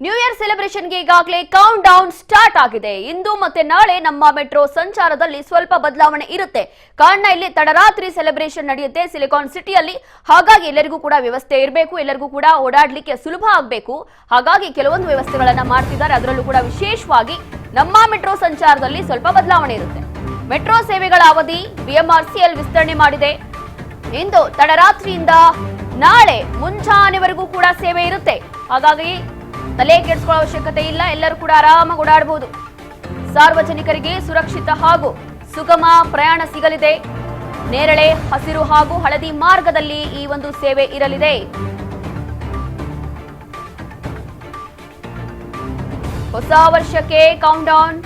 New year ಸೆಲೆಬ್ರೇಷನ್ಗೆ ಈಗಾಗಲೇ count down start ಆಗಿದೆ. ಇಂದು ಮತ್ತೆ ನಾಳೆ ನಮ್ಮ ಮೆಟ್ರೋ ಸಂಚಾರದಲ್ಲಿ ಸ್ವಲ್ಪ ಬದಲಾವಣೆ ಇರುತ್ತೆ. ಕಾರಣ ಇಲ್ಲಿ ತಡರಾತ್ರಿ ಸೆಲೆಬ್ರೇಷನ್ ನಡೆಯುತ್ತೆ ಸಿಲಿಕಾನ್ ಸಿಟಿಯಲ್ಲಿ. ಹಾಗಾಗಿ ಎಲ್ಲರಿಗೂ ಕೂಡ ವ್ಯವಸ್ಥೆ ಇರಬೇಕು, ಎಲ್ಲರಿಗೂ ಕೂಡ ಓಡಾಡಲಿಕ್ಕೆ ಸುಲಭ ಆಗಬೇಕು. ಹಾಗಾಗಿ ಕೆಲವೊಂದು ವ್ಯವಸ್ಥೆಗಳನ್ನ ಮಾಡ್ತಿದ್ದಾರೆ. ಅದರಲ್ಲೂ ಕೂಡ ವಿಶೇಷವಾಗಿ ನಮ್ಮ ಮೆಟ್ರೋ ಸಂಚಾರದಲ್ಲಿ ಸ್ವಲ್ಪ ಬದಲಾವಣೆ ಇರುತ್ತೆ. ಮೆಟ್ರೋ ಸೇವೆಗಳ ಅವಧಿ ಬಿಎಂಆರ್ಸಿಎಲ್ ವಿಸ್ತರಣೆ ಮಾಡಿದೆ. ಇಂದು ತಡರಾತ್ರಿಯಿಂದ ನಾಳೆ ಮುಂಜಾನೆವರೆಗೂ ಕೂಡ ಸೇವೆ ಇರುತ್ತೆ. ಹಾಗಾಗಿ ತಲೆ ಕೆಡಿಸಿಕೊಳ್ಳೋ ಅವಶ್ಯಕತೆ ಇಲ್ಲ, ಎಲ್ಲರೂ ಕೂಡ ಆರಾಮಾಗಿ ಓಡಾಡಬಹುದು. ಸಾರ್ವಜನಿಕರಿಗೆ ಸುರಕ್ಷಿತ ಹಾಗೂ ಸುಗಮ ಪ್ರಯಾಣ ಸಿಗಲಿದೆ. ನೇರಳೆ, ಹಸಿರು ಹಾಗೂ ಹಳದಿ ಮಾರ್ಗದಲ್ಲಿ ಈ ಒಂದು ಸೇವೆ ಇರಲಿದೆ. ಹೊಸ ವರ್ಷಕ್ಕೆ ಕೌಂಟ್ ಡೌನ್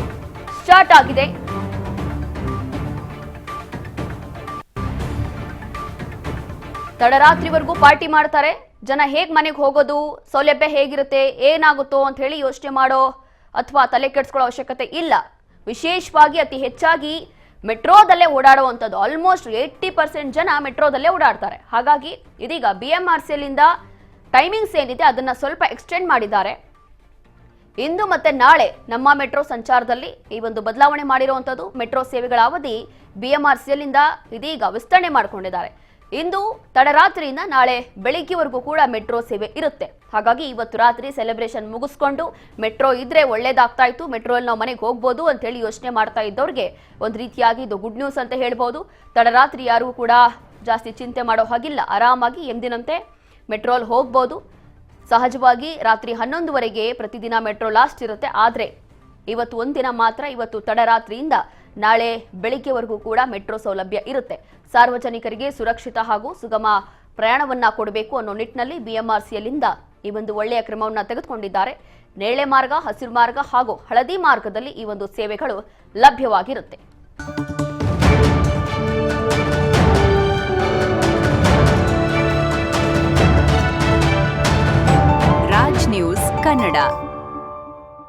ಸ್ಟಾರ್ಟ್ ಆಗಿದೆ. ತಡರಾತ್ರಿವರೆಗೂ ಪಾರ್ಟಿ ಮಾಡ್ತಾರೆ ಜನ. ಹೇಗ್ ಮನೆಗೆ ಹೋಗೋದು, ಸೌಲಭ್ಯ ಹೇಗಿರುತ್ತೆ, ಏನಾಗುತ್ತೋ ಅಂತ ಹೇಳಿ ಯೋಚನೆ ಮಾಡೋ ಅಥವಾ ತಲೆ ಕೆಡಿಸ್ಕೊಳ್ಳೋ ಅವಶ್ಯಕತೆ ಇಲ್ಲ. ವಿಶೇಷವಾಗಿ ಅತಿ ಹೆಚ್ಚಾಗಿ ಮೆಟ್ರೋದಲ್ಲೇ ಓಡಾಡುವಂಥದ್ದು. ಆಲ್ಮೋಸ್ಟ್ 80% ಜನ ಮೆಟ್ರೋದಲ್ಲೇ ಓಡಾಡ್ತಾರೆ. ಹಾಗಾಗಿ ಇದೀಗ ಬಿಎಂಆರ್ಸಿಎಲ್ ಇಂದ ಟೈಮಿಂಗ್ಸ್ ಏನಿದೆ ಅದನ್ನ ಸ್ವಲ್ಪ ಎಕ್ಸ್ಟೆಂಡ್ ಮಾಡಿದ್ದಾರೆ. ಇಂದು ಮತ್ತೆ ನಾಳೆ ನಮ್ಮ ಮೆಟ್ರೋ ಸಂಚಾರದಲ್ಲಿ ಈ ಒಂದು ಬದಲಾವಣೆ ಮಾಡಿರುವಂಥದ್ದು. ಮೆಟ್ರೋ ಸೇವೆಗಳ ಅವಧಿ ಬಿಎಂಆರ್ಸಿಎಲ್ ಇಂದ ಇದೀಗ ವಿಸ್ತರಣೆ ಮಾಡಿಕೊಂಡಿದ್ದಾರೆ. ಇಂದು ತಡರಾತ್ರಿಯಿಂದ ನಾಳೆ ಬೆಳಿಗ್ಗೆವರೆಗೂ ಕೂಡ ಮೆಟ್ರೋ ಸೇವೆ ಇರುತ್ತೆ. ಹಾಗಾಗಿ ಇವತ್ತು ರಾತ್ರಿ ಸೆಲೆಬ್ರೇಷನ್ ಮುಗಿಸ್ಕೊಂಡು ಮೆಟ್ರೋ ಇದ್ರೆ ಒಳ್ಳೇದಾಗ್ತಾ ಇತ್ತು, ಮೆಟ್ರೋಲ್ಲಿ ನಾವು ಮನೆಗೆ ಹೋಗ್ಬೋದು ಅಂತ ಹೇಳಿ ಯೋಚನೆ ಮಾಡ್ತಾ ಇದ್ದವ್ರಿಗೆ ಒಂದು ರೀತಿಯಾಗಿ ಇದು ಗುಡ್ ನ್ಯೂಸ್ ಅಂತ ಹೇಳ್ಬೋದು. ತಡರಾತ್ರಿ ಯಾರಿಗೂ ಕೂಡ ಜಾಸ್ತಿ ಚಿಂತೆ ಮಾಡೋ ಹಾಗಿಲ್ಲ, ಆರಾಮಾಗಿ ಎಂದಿನಂತೆ ಮೆಟ್ರೋಲ್ ಹೋಗ್ಬೋದು. ಸಹಜವಾಗಿ ರಾತ್ರಿ 11ವರೆಗೆ ಪ್ರತಿದಿನ ಮೆಟ್ರೋ ಲಾಸ್ಟ್ ಇರುತ್ತೆ. ಆದರೆ ಇವತ್ತು ಒಂದಿನ ಮಾತ್ರ, ಇವತ್ತು ತಡರಾತ್ರಿಯಿಂದ ನಾಳೆ ಬೆಳಿಗ್ಗೆವರೆಗೂ ಕೂಡ ಮೆಟ್ರೋ ಸೌಲಭ್ಯ ಇರುತ್ತೆ. ಸಾರ್ವಜನಿಕರಿಗೆ ಸುರಕ್ಷಿತ ಹಾಗೂ ಸುಗಮ ಪ್ರಯಾಣವನ್ನ ಕೊಡಬೇಕು ಅನ್ನೋ ನಿಟ್ಟಿನಲ್ಲಿ ಬಿಎಂಆರ್ಸಿಎಲ್ ಇಂದ ಈ ಒಂದು ಒಳ್ಳೆಯ ಕ್ರಮವನ್ನ ತೆಗೆದುಕೊಂಡಿದ್ದಾರೆ. ನೇರಳೆ ಮಾರ್ಗ, ಹಸಿರು ಮಾರ್ಗ ಹಾಗೂ ಹಳದಿ ಮಾರ್ಗದಲ್ಲಿ ಈ ಒಂದು ಸೇವೆಗಳು ಲಭ್ಯವಾಗಿರುತ್ತೆ. ರಾಜ್ ನ್ಯೂಸ್ ಕನ್ನಡ.